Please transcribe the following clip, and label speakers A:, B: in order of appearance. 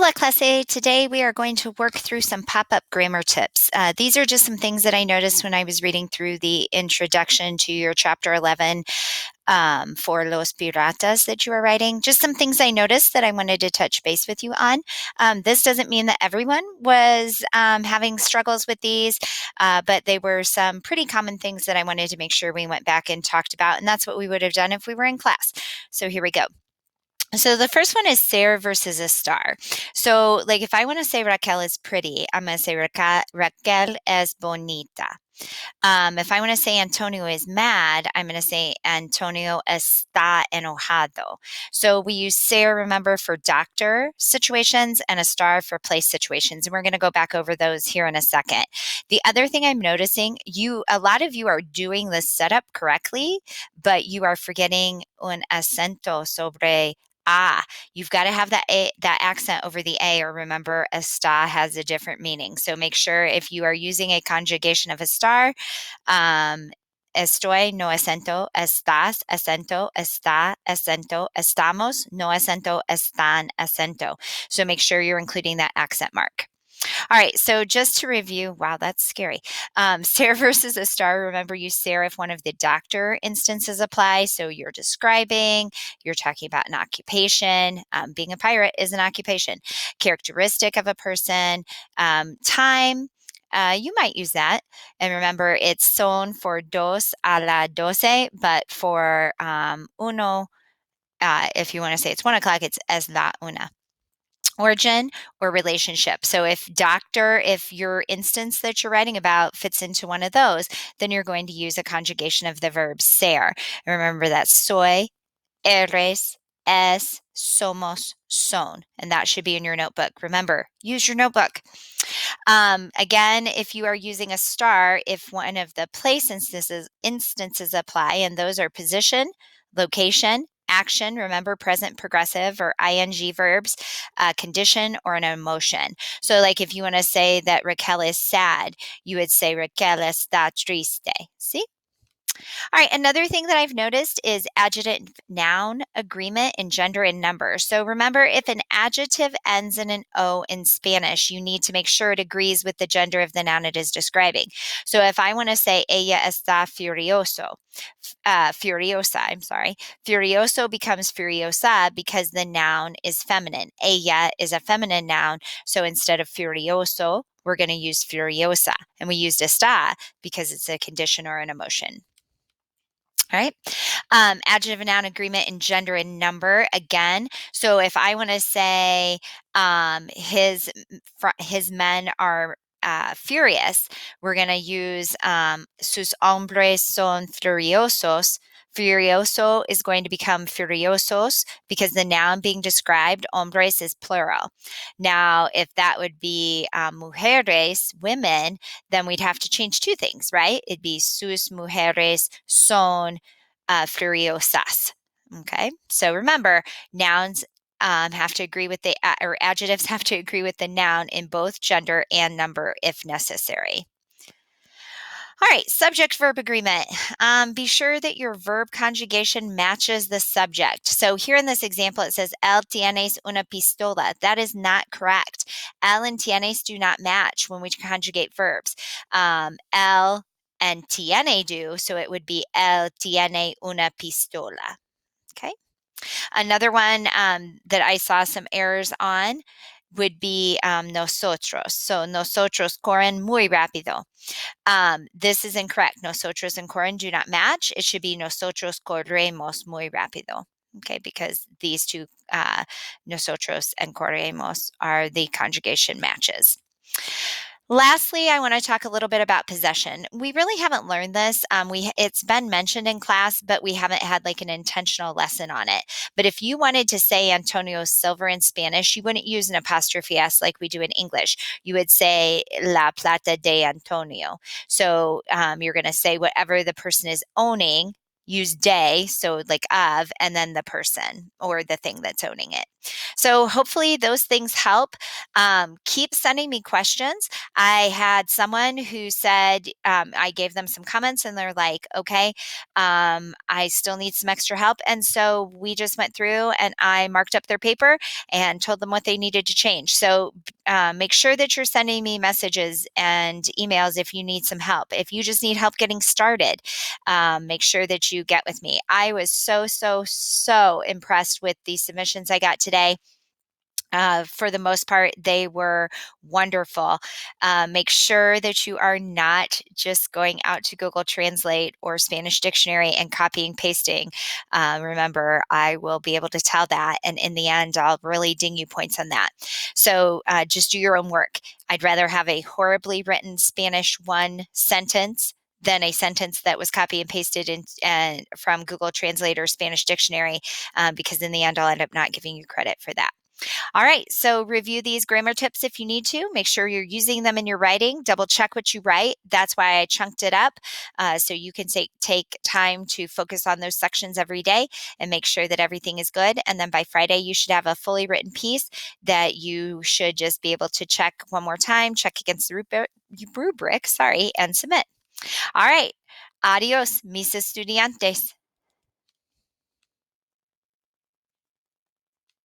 A: Hola clase. Today we are going to work through some pop-up grammar tips. These are just some things that I noticed when I was reading through the introduction to your chapter 11 for Los Piratas that you are writing. Just some things I noticed that I wanted to touch base with you on. This doesn't mean that everyone was having struggles with these, but they were some pretty common things that I wanted to make sure we went back and talked about, and that's what we would have done if we were in class. So here we go. So the first one is ser versus a star. So like if I want to say Raquel is pretty, I'm going to say Raquel es bonita. If I want to say Antonio is mad, I'm going to say Antonio está enojado. So we use ser, remember, for doctor situations and a star for place situations. And we're going to go back over those here in a second. The other thing I'm noticing, a lot of you are doing the setup correctly, but you are forgetting un acento sobre you've got to have that accent over the A, or remember, está has a different meaning. So make sure if you are using a conjugation of a star, estoy, no acento, estás, acento, está, acento, estamos, no acento, están, acento. So make sure you're including that accent mark. All right, so just to review, wow, that's scary. Ser versus a star, remember you ser if one of the doctor instances apply. So you're describing, you're talking about an occupation. Being a pirate is an occupation. Characteristic of a person, time, you might use that. And remember, it's son for dos a la doce, but for uno, if you want to say it's 1 o'clock, it's es la una. Origin or relationship. So if your instance that you're writing about fits into one of those, then you're going to use a conjugation of the verb ser. And remember that soy, eres, es, somos, son. And that should be in your notebook. Remember, use your notebook. Again, if you are using a star, if one of the place instances apply, and those are position, location, action, remember present progressive or ing verbs, condition, or an emotion. So like if you want to say that Raquel is sad, you would say Raquel está triste. See? All right, another thing that I've noticed is adjective noun agreement in gender and number. So remember, if an adjective ends in an O in Spanish, you need to make sure it agrees with the gender of the noun it is describing. So if I want to say ella está furioso, furiosa, I'm sorry, furioso becomes furiosa because the noun is feminine. Ella is a feminine noun, so instead of furioso, we're going to use furiosa. And we used está because it's a condition or an emotion. All right. Adjective and noun agreement in gender and number again. So if I want to say his men are furious, we're going to use sus hombres son furiosos. Furioso is going to become furiosos because the noun being described, hombres, is plural. Now, if that would be mujeres, women, then we'd have to change two things, right? It'd be sus mujeres son furiosas. Okay, so remember, nouns have to agree with or adjectives have to agree with the noun in both gender and number if necessary. All right, subject-verb agreement. Be sure that your verb conjugation matches the subject. So here in this example, it says, él tienes una pistola. That is not correct. Él and tienes do not match when we conjugate verbs. Él and tiene do, so it would be él tiene una pistola. Okay. Another one that I saw some errors on would be nosotros. So nosotros corren muy rápido. This is incorrect. Nosotros and corren do not match. It should be nosotros corremos muy rápido. Okay, because these two, nosotros and corremos, are the conjugation matches. Lastly, I want to talk a little bit about possession. We really haven't learned this. It's been mentioned in class, but we haven't had like an intentional lesson on it. But if you wanted to say Antonio's silver in Spanish, you wouldn't use an apostrophe S like we do in English. You would say la plata de Antonio. So you're going to say whatever the person is owning, use de, so like of, and then the person or the thing that's owning it. So hopefully those things help. Keep sending me questions. I had someone who said, I gave them some comments and they're like, okay, I still need some extra help. And so we just went through and I marked up their paper and told them what they needed to change. So make sure that you're sending me messages and emails if you need some help. If you just need help getting started, make sure that you get with me. I was so impressed with the submissions I got today. For the most part, they were wonderful. Make sure that you are not just going out to Google Translate or Spanish Dictionary and copying, pasting. Remember, I will be able to tell that. And in the end, I'll really ding you points on that. So just do your own work. I'd rather have a horribly written Spanish 1 sentence than a sentence that was copy and pasted from Google Translate or Spanish Dictionary, because in the end, I'll end up not giving you credit for that. All right, so review these grammar tips if you need to. Make sure you're using them in your writing. Double check what you write. That's why I chunked it up, so you can take time to focus on those sections every day and make sure that everything is good. And then by Friday, you should have a fully written piece that you should just be able to check one more time, check against the rubric, and submit. All right. Adios, mis estudiantes.